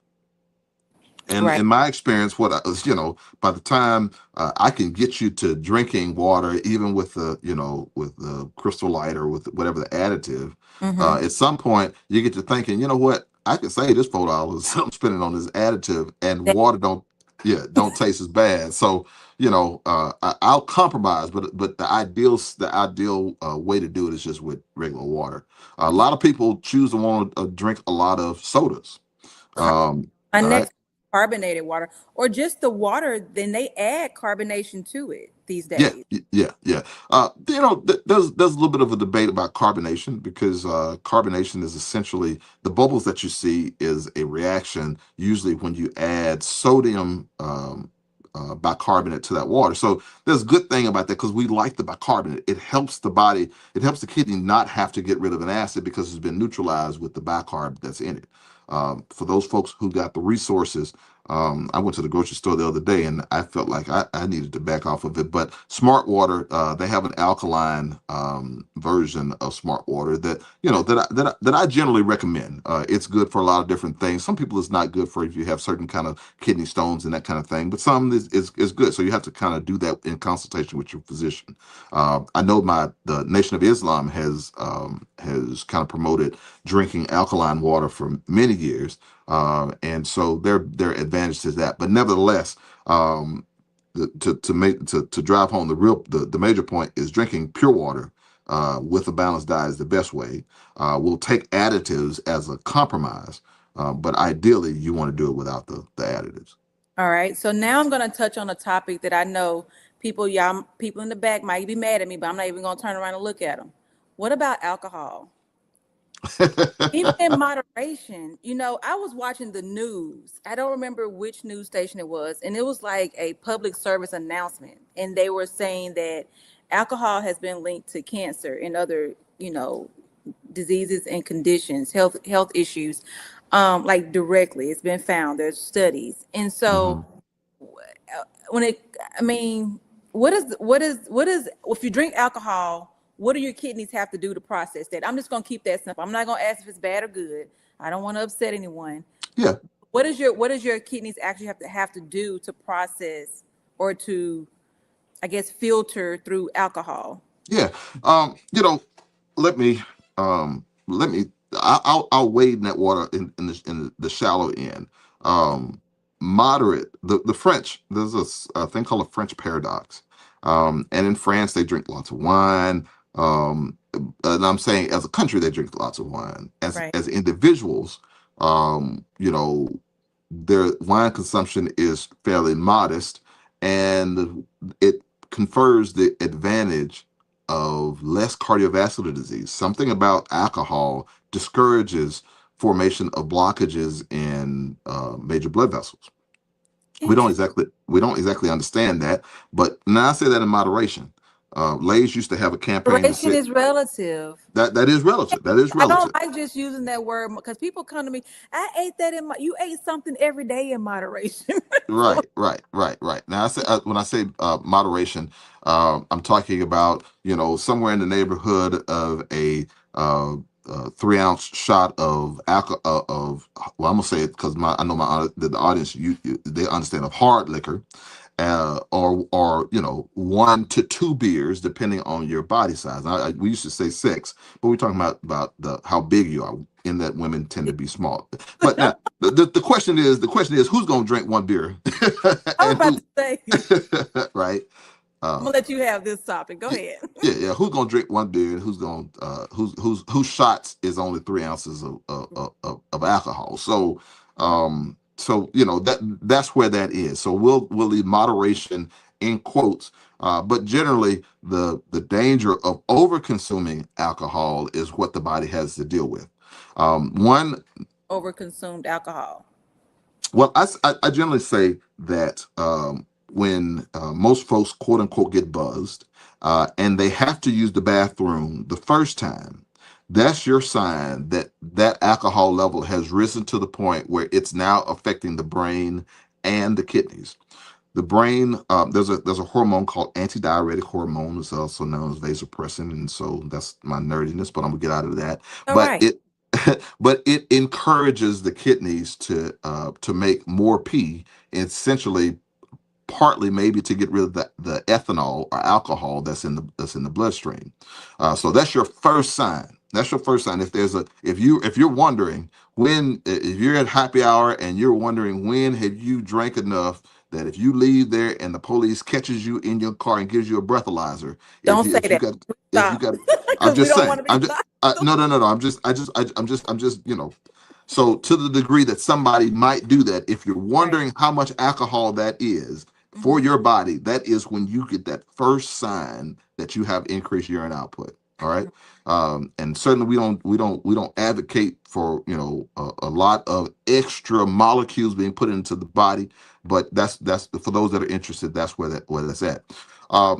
And Right. in my experience, what I was, by the time I can get you to drinking water, even with the Crystal Light or with whatever the additive, Mm-hmm. at some point you get to thinking, you know what, I can save this $4 I'm spending on this additive, and water don't taste as bad. So I'll compromise, but the ideal way to do it is just with regular water. A lot of people choose to want to drink a lot of sodas. My All right. next carbonated water or just the water, then they add carbonation to it these Yeah, days. yeah. There's a little bit of a debate about carbonation because carbonation is essentially the bubbles that you see is a reaction usually when you add sodium bicarbonate to that water. So there's a good thing about that because we like the bicarbonate. It helps the body, it helps the kidney not have to get rid of an acid because it's been neutralized with the bicarb that's in it. For those folks who got the resources, I went to the grocery store the other day and I felt like I needed to back off of it. But Smart Water, they have an alkaline version of Smart Water that I generally recommend. It's good for a lot of different things. Some people it's not good for if you have certain kind of kidney stones and that kind of thing. But some is good. So you have to kind of do that in consultation with your physician. I know the Nation of Islam has kind of promoted drinking alkaline water for many years. And so there are advantages to that, but nevertheless, to drive home the major point is drinking pure water with a balanced diet is the best way. We'll take additives as a compromise, but ideally you want to do it without the additives. All right. So now I'm going to touch on a topic that I know people in the back might be mad at me, but I'm not even going to turn around and look at them. What about alcohol? Even in moderation, I was watching the news. I don't remember which news station it was, and it was like a public service announcement, and they were saying that alcohol has been linked to cancer and other, diseases and conditions, health issues. like directly. It's been found. There's studies, and Hmm. so when it, I mean, what is if you drink alcohol? What do your kidneys have to do to process that? I'm just gonna keep that simple. I'm not gonna ask if it's bad or good. I don't want to upset anyone. Yeah, What does your kidneys actually have to do to process or to, I guess, filter through alcohol? yeah. You know, let me let me I'll wade in that water in the shallow end. Um, Moderate. The French, there's a thing called a French paradox. And in France they drink lots of wine. And I'm saying as a country they drink lots of wine. Right. As individuals, you know, their wine consumption is fairly modest, and it confers the advantage of less cardiovascular disease. Something about alcohol discourages formation of blockages in major blood vessels. Interesting. We don't exactly understand that, but now I say that in moderation. Lay's used to have a campaign to Moderation say is relative. that is relative. That is I don't relative. like just using that word because people come to me. I ate that you ate something every day in moderation. So, Right. Now, when I say moderation, I'm talking about somewhere in the neighborhood of a 3-ounce shot of alcohol well, I'm gonna say it because I know the audience they understand of hard liquor, or 1 to 2 beers depending on your body size. We used to say 6, but we're talking about the how big you are. In that women tend to be small. But now the question is who's going to drink 1 beer I was and about who to say, right. I'm uh gonna let you have this topic. Go y- ahead. yeah, who's going to drink 1 beer and whose shots is only 3 ounces of alcohol. So that's where that is. So we'll leave moderation in quotes. But generally the danger of over consuming alcohol is what the body has to deal with. One Overconsumed alcohol. Well, I generally say that when most folks, quote unquote, get buzzed and they have to use the bathroom the first time, that's your sign that that alcohol level has risen to the point where it's now affecting the brain and the kidneys. The brain, there's a hormone called antidiuretic hormone. It's also known as vasopressin, and so that's my nerdiness. But I'm gonna get out of that. All But right. it but it encourages the kidneys to make more pee, essentially partly maybe to get rid of the ethanol or alcohol that's in the bloodstream. So that's your first sign. That's your first sign. If you're wondering if you're at happy hour and you're wondering when have you drank enough that if you leave there and the police catches you in your car and gives you a breathalyzer, Don't say if you that. got if you Stop. got I'm Because we just don't saying. want to be I'm just stopped. no. I'm just so to the degree that somebody might do that, if you're Right. wondering how much alcohol that is for Hmm. your body, that is when you get that first sign that you have increased urine output. All right. And certainly we don't advocate for a lot of extra molecules being put into the body, but that's for those that are interested. That's where that's at.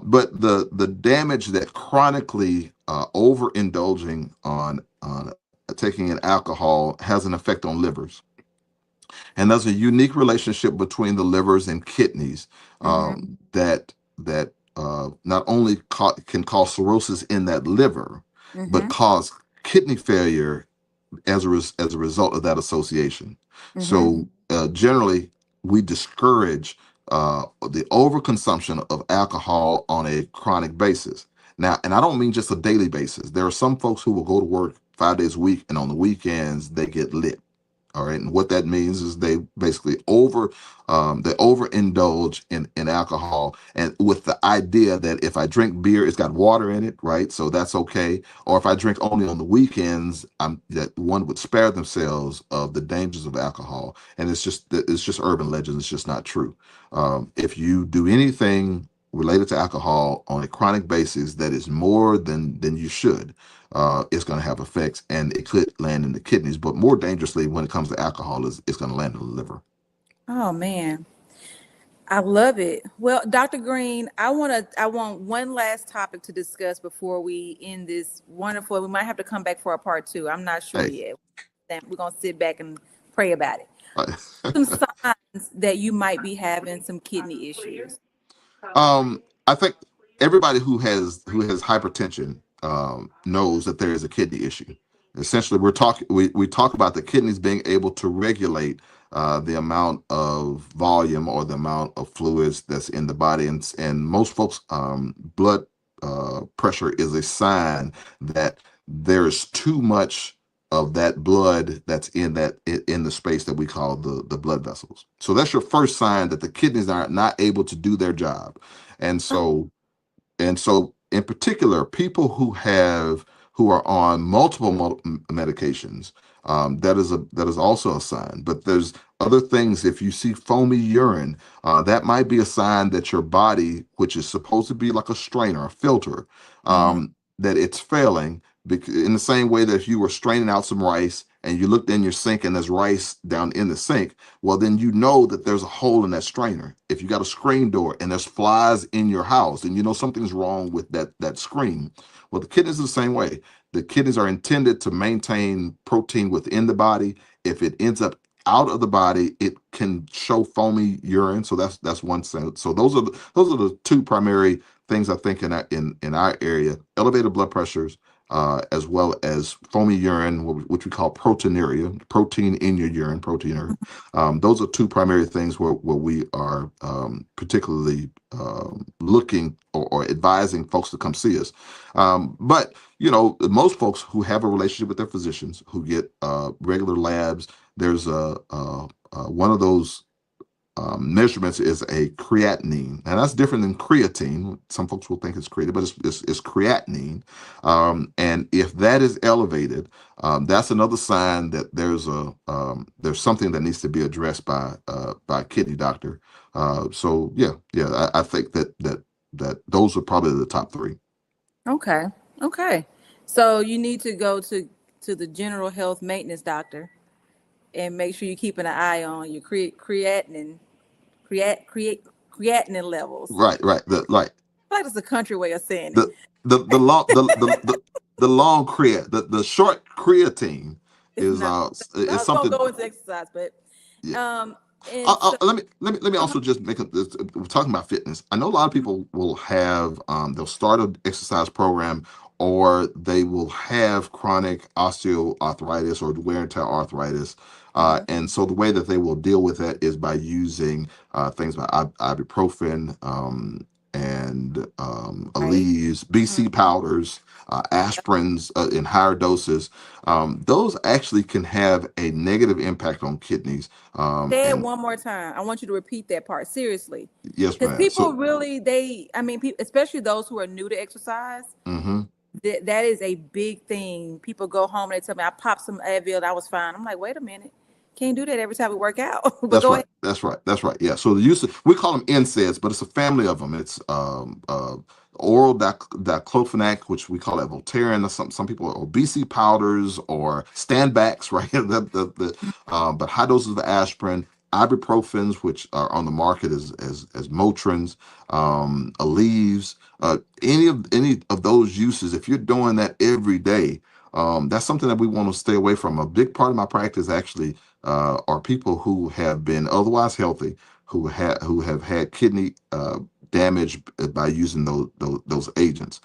But the damage that chronically overindulging on taking in alcohol has an effect on livers, and there's a unique relationship between the livers and kidneys Hmm. that not only can cause cirrhosis in that liver, but Hmm. cause kidney failure as a result of that association. Hmm. So generally, we discourage the overconsumption of alcohol on a chronic basis. Now, and I don't mean just a daily basis. There are some folks who will go to work 5 days a week, and on the weekends they get lit. All right, and what that means is they basically they overindulge in alcohol, and with the idea that if I drink beer, it's got water in it, right? So that's okay. Or if I drink only on the weekends, that one would spare themselves of the dangers of alcohol. And it's just urban legends. It's just not true. If you do anything related to alcohol on a chronic basis that is more than you should, it's going to have effects, and it could land in the kidneys. But more dangerously, when it comes to alcohol, is it's going to land in the liver. Oh man, I love it. Well, Dr. Green, I want one last topic to discuss before we end this wonderful. We might have to come back for a part two. I'm not sure Hey, yet. Then we're gonna sit back and pray about it. Right. Some signs that you might be having some kidney issues. I think everybody who has hypertension knows that there is a kidney issue. Essentially, we talk about the kidneys being able to regulate the amount of volume or the amount of fluids that's in the body, and most folks blood pressure is a sign that there is too much of that blood that's in the space that we call the blood vessels. So that's your first sign that the kidneys are not able to do their job. And so in particular, people who are on multiple medications, that is also a sign. But there's other things. If you see foamy urine, that might be a sign that your body, which is supposed to be like a strainer, a filter, Mm-hmm. that it's failing. In the same way that if you were straining out some rice and you looked in your sink and there's rice down in the sink, well, then you know that there's a hole in that strainer. If you got a screen door and there's flies in your house, then you know something's wrong with that screen. Well, the kidneys are the same way. The kidneys are intended to maintain protein within the body. If it ends up out of the body, it can show foamy urine. So that's one thing. So those are the two primary things I think in our area: elevated blood pressures, as well as foamy urine, which we call proteinuria, protein in your urine, proteinuria. Those are two primary things where we are particularly looking or advising folks to come see us. But most folks who have a relationship with their physicians, who get regular labs, there's one of those measurements is a creatinine, and that's different than creatine. Some folks will think it's creatine, but it's creatinine. And if that is elevated, that's another sign that there's something that needs to be addressed by a kidney doctor. So yeah, I think that those are probably the top three. Okay. Okay. So you need to go to the general health maintenance doctor and make sure you're keeping an eye on your creatinine levels. Right. I feel like it's a country way of saying it. The long the long the short creatine It's is not. I was gonna something. go into exercise, but Yeah. um, and so Let me also just make we're talking about fitness. I know a lot of people will have they'll start an exercise program, or they will have chronic osteoarthritis or wear and tear arthritis. mhm, And so the way that they will deal with that is by using things like ibuprofen, and right. Aleve, BC Mhm. powders, aspirins in higher doses. Those actually can have a negative impact on kidneys. Say it And one more time. I want you to repeat that part seriously, yes, because man. people So, really I mean, especially those who are new to exercise. hmm That is a big thing. People go home and they tell me I popped some Advil, and I was fine. I'm like, wait a minute, can't do that every time we work out. But that's go right. ahead. That's right. Yeah. So the use we call them NSAIDs, but it's a family of them. It's oral diclofenac, which we call that Voltaren. Some people, or BC powders or standbacks, right? But high doses of aspirin, ibuprofens, which are on the market as Motrins, Aleves, any of those uses. If you're doing that every day, that's something that we want to stay away from. A big part of my practice actually are people who have been otherwise healthy, who have had kidney damage by using those agents.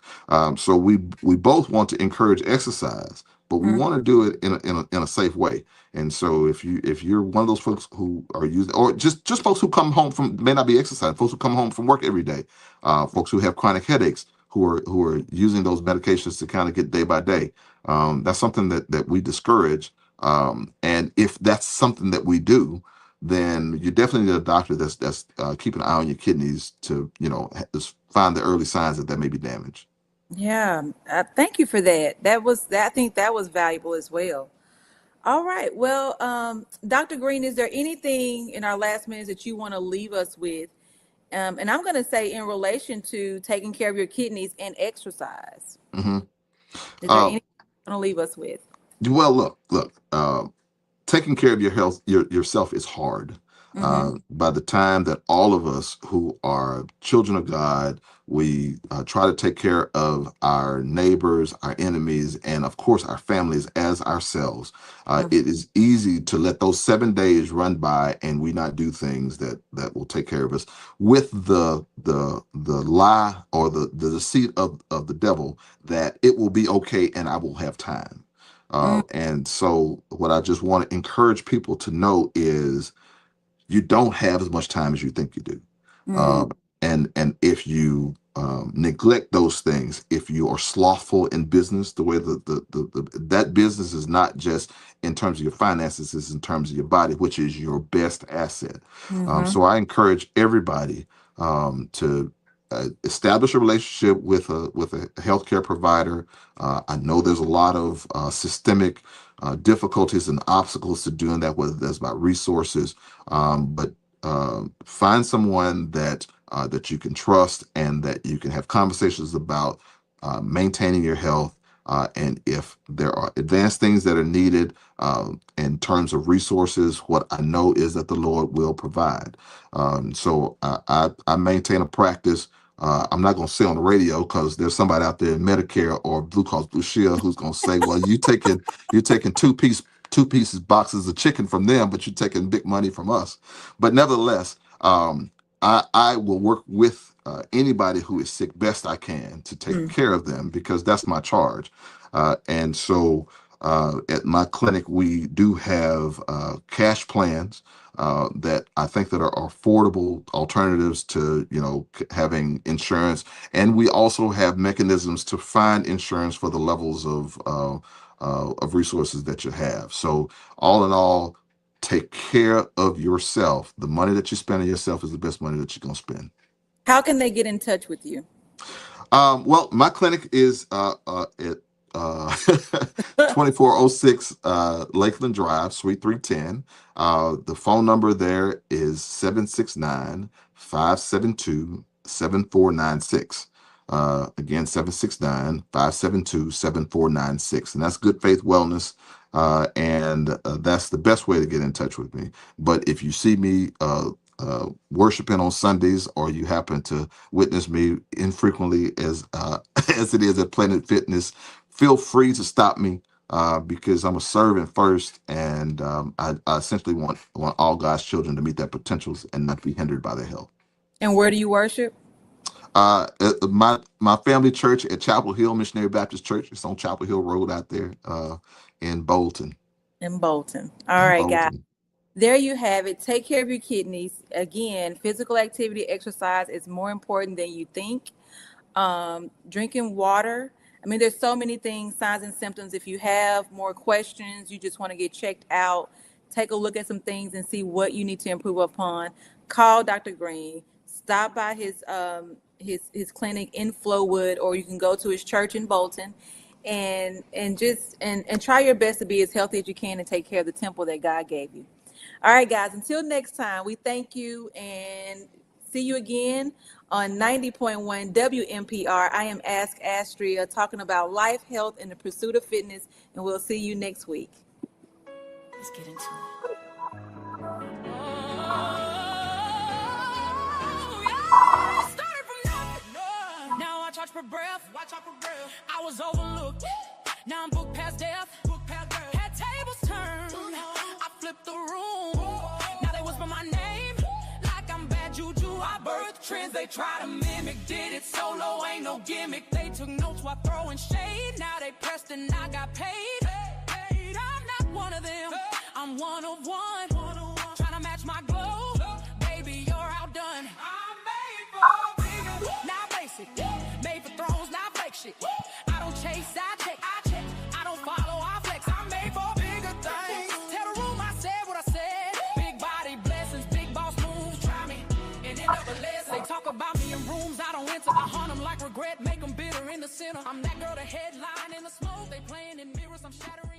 So we both want to encourage exercise, but we Mhm. want to do it in a safe way. And so if you're one of those folks who are using, or just folks who come home from, may not be exercising, folks who come home from work every day, folks who have chronic headaches, who are using those medications to kind of get day by day, that's something that we discourage. And if that's something that we do, then you definitely need a doctor that's keeping an eye on your kidneys to just find the early signs that may be damaged. Yeah, thank you for that. I think that was valuable as well. All right. Well, Dr. Green, is there anything in our last minutes that you want to leave us with? And I'm going to say in relation to taking care of your kidneys and exercise. hmm Is there Uh, anything you want to leave us with? well, look. Taking care of your health yourself is hard. By the time that all of us who are children of God, we try to take care of our neighbors, our enemies, and of course our families as ourselves. It is easy to let those 7 days run by and we not do things that will take care of us, with the lie or the deceit of the devil that it will be okay and I will have time. And so what I just want to encourage people to know is you don't have as much time as you think you do. Uh, and if you neglect those things, if you are slothful in business, the way that business is not just in terms of your finances, it's in terms of your body, which is your best asset. So I encourage everybody to establish a relationship with a healthcare provider. I know there's a lot of systemic difficulties and obstacles to doing that, whether that's about resources, but find someone that you can trust and that you can have conversations about maintaining your health. And if there are advanced things that are needed in terms of resources, what I know is that the Lord will provide. So I maintain a practice. I'm not going to say on the radio because there's somebody out there in Medicare or Blue Cross Blue Shield who's going to say, "Well, you're taking two pieces boxes of chicken from them, but you're taking big money from us." But nevertheless, I will work with anybody who is sick best I can to take care of them because that's my charge. And so at my clinic, we do have cash plans that I think that are affordable alternatives to, having insurance. And we also have mechanisms to find insurance for the levels of resources that you have. So all in all, take care of yourself. The money that you spend on yourself is the best money that you're going to spend. How can they get in touch with you? Well, my clinic is at 2406 Lakeland Drive, Suite 310. The phone number there is 769-572-7496. Again, 769-572-7496. And that's Good Faith Wellness. And that's the best way to get in touch with me. But if you see me worshiping on Sundays, or you happen to witness me infrequently as as it is at Planet Fitness, feel free to stop me because I'm a servant first, and I essentially want all God's children to meet their potentials and not be hindered by their health. And where do you worship? My family church at Chapel Hill Missionary Baptist Church. It's on Chapel Hill Road out there in Bolton. In Bolton. All right, guys. There you have it. Take care of your kidneys. Again, physical activity, exercise is more important than you think. Drinking water. I mean, there's so many things, signs and symptoms. If you have more questions, you just want to get checked out, take a look at some things and see what you need to improve upon. Call Dr. Green. Stop by his clinic in Flowood, or you can go to his church in Bolton, and try your best to be as healthy as you can and take care of the temple that God gave you. All right, guys, until next time, we thank you and see you again on 90.1 WMPR. I am Ask Astria, talking about life, health, and the pursuit of fitness, and we'll see you next week. Let's get into it. Started from nothing. Now I charge per breath. I was overlooked. Now I'm booked past death. Had tables turned. I flipped the room. Now they whisper my name like I'm bad juju. I birthed trends they try to mimic. Did it solo, ain't no gimmick. They took notes while throwing shade. Now they pressed and I got paid. I'm not one of them. I'm one of one. Trying to match my glow. Baby, you're outdone. I'm made for bigger. Not basic. Made for thrones, not fake shit. I don't chase, I check. I don't follow, I flex. I'm made for bigger things. Tell the room I said what I said. Big body blessings, big boss moves. Try me and end up a lesson. They talk about me in rooms I don't enter. I haunt them like regret, make them bitter in the center. I'm that girl, the headline in the smoke. They playing in mirrors, I'm shattering.